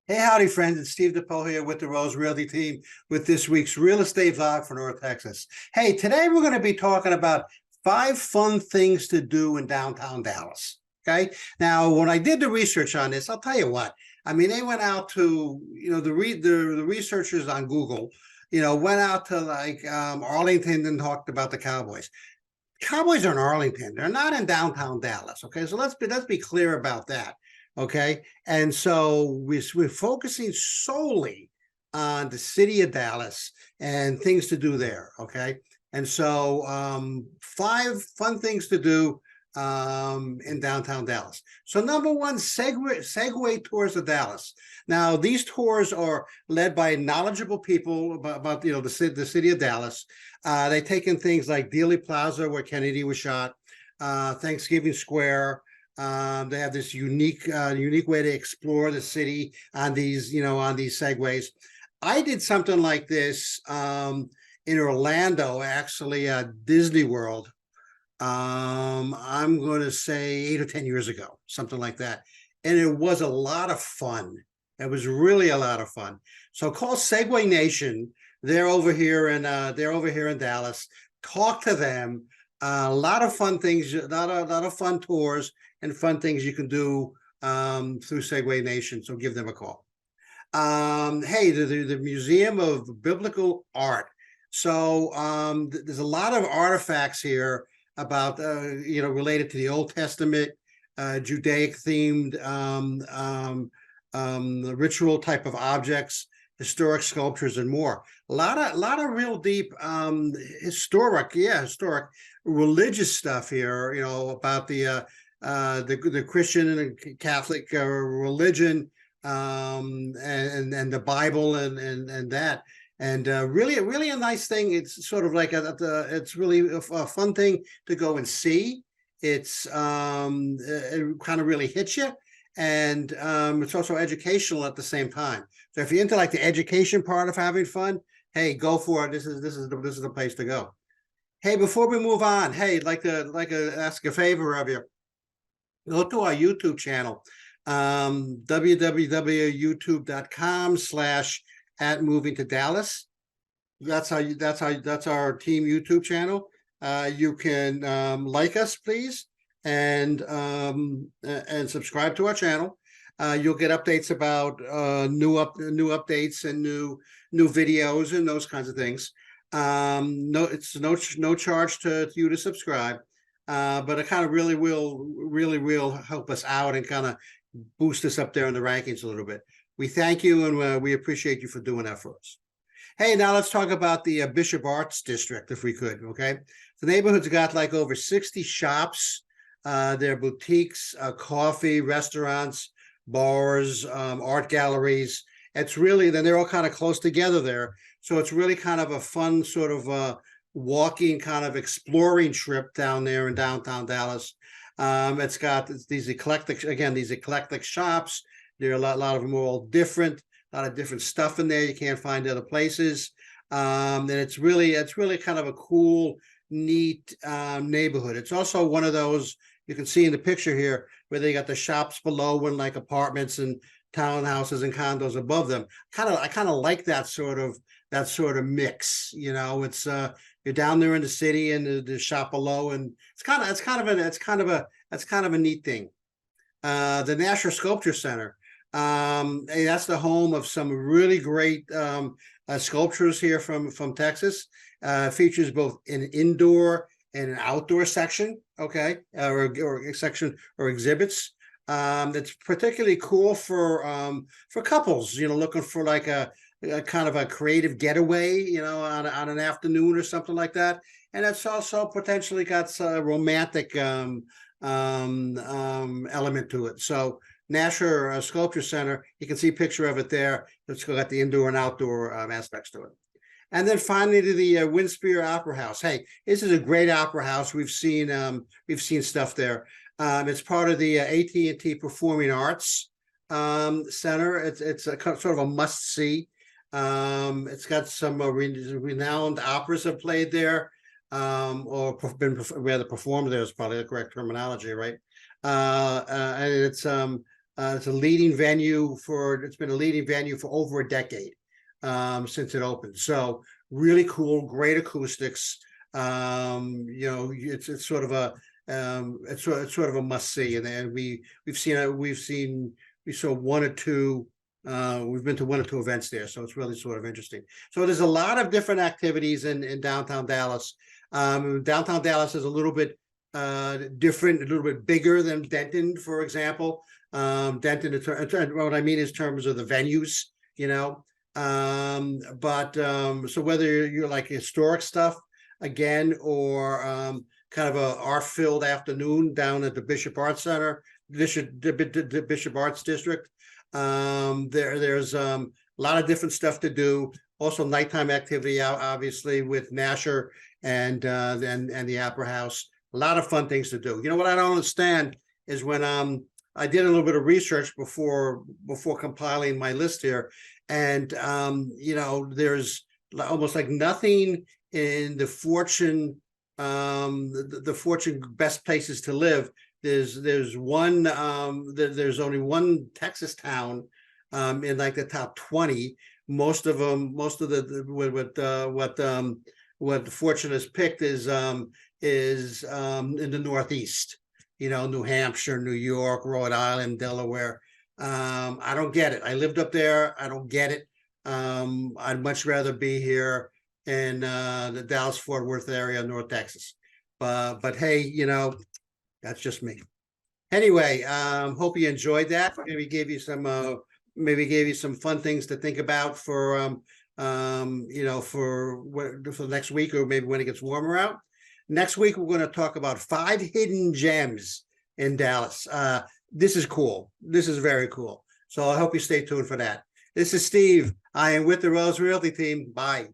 Hey, howdy, friends. It's Steve DePaul here with the Rose Realty team with this week's Real Estate Vlog for North Texas. Hey, today we're going to be talking about 5 fun things to do in downtown Dallas. Okay. Now, when I did the research on this, I'll tell you what. I mean, they went out to, the researchers on Google, went out to Arlington and talked about the Cowboys. Cowboys are in Arlington. They're not in downtown Dallas. Okay, so let's be clear about that. Okay, and so we're focusing solely on the city of Dallas and things to do there. Okay, and so 5 fun things to do in downtown Dallas. So number one, Segway tours of Dallas. Now these tours are led by knowledgeable people about the city of Dallas. They take in things like Dealey Plaza, where Kennedy was shot, Thanksgiving Square. They have this unique way to explore the city on these segways. I did something like this in Orlando, actually, at Disney World. I'm going to say 8 or 10 years ago, something like that. And it was a lot of fun. It was really a lot of fun. So call Segway Nation. They're over here in Dallas. Talk to them. A lot of fun things, a lot of fun tours and fun things you can do through Segway Nation. So give them a call. Hey, the Museum of Biblical Art. So there's a lot of artifacts here about related to the Old Testament, Judaic themed ritual type of objects, historic sculptures, and more. A lot of real deep historic religious stuff here. About the Christian and Catholic religion, and the Bible and that. And really a nice thing. It's sort of like it's really a fun thing to go and see. It's it kind of really hits you, and it's also educational at the same time. So if you're into like the education part of having fun, hey, go for it. This is the place to go. Hey, before we move on, hey, I'd like to ask a favor of you. Go to our YouTube channel, www.youtube.com/@moving-to-Dallas. That's our team YouTube channel. You can like us, please, and subscribe to our channel. You'll get updates about new updates and new videos and those kinds of things. It's no charge to you to subscribe, but it kind of really will help us out and kind of boost us up there in the rankings a little bit. We thank you, and we appreciate you for doing that for us. Hey, now let's talk about the Bishop Arts District, if we could, okay? The neighborhood's got like over 60 shops. There are boutiques, coffee, restaurants, bars, art galleries. It's really, then they're all kind of close together there. So it's really kind of a fun sort of walking, kind of exploring trip down there in downtown Dallas. It's got these eclectic shops. There are a lot of them are all different. A lot of different stuff in there you can't find other places, and it's really kind of a cool, neat neighborhood. It's also one of those you can see in the picture here where they got the shops below and like apartments and townhouses and condos above them. I kind of like that sort of mix. It's you're down there in the city and the shop below, and it's kind of a neat thing. The National Sculpture Center. That's the home of some really great sculptures here from Texas. Features both an indoor and an outdoor section, okay, or section or exhibits. It's particularly cool for couples, looking for like a kind of a creative getaway, on an afternoon or something like that. And it's also potentially got a romantic element to it. So Nasher Sculpture Center, you can see a picture of it there. It's got the indoor and outdoor aspects to it. And then finally to the Winspear Opera House. Hey, this is a great opera house. We've seen stuff there. It's part of the AT&T Performing Arts Center. It's a sort of a must-see. It's got some renowned operas have played there, or been rather performed there is probably the correct terminology, right? And it's It's a leading venue it's been a leading venue for over a decade since it opened. So really cool, great acoustics. It's sort of a it's sort of a must see, and then we saw one or two. We've been to one or two events there, so it's really sort of interesting. So there's a lot of different activities in downtown Dallas. Downtown Dallas is a little bit different, a little bit bigger than Denton, for example. Denton, what I mean is terms of the venues, so whether you're like historic stuff again, or kind of a art-filled afternoon down at the Bishop Arts Center, the Bishop Arts District, there's a lot of different stuff to do. Also nighttime activity out, obviously, with Nasher and the Opera House. A lot of fun things to do. You know what I don't understand is when I did a little bit of research before compiling my list here, and there's almost like nothing in the Fortune the Fortune best places to live. There's only one Texas town in like the top 20. Most of what Fortune has picked is in the Northeast. New Hampshire, New York, Rhode Island, Delaware. I don't get it. I lived up there. I don't get it. I'd much rather be here in the Dallas-Fort Worth area, North Texas. But hey, that's just me. Anyway, hope you enjoyed that. Maybe gave you some fun things to think about for for next week, or maybe when it gets warmer out. Next week, we're going to talk about 5 hidden gems in Dallas. This is cool. This is very cool. So I hope you stay tuned for that. This is Steve. I am with the Rose Realty team. Bye.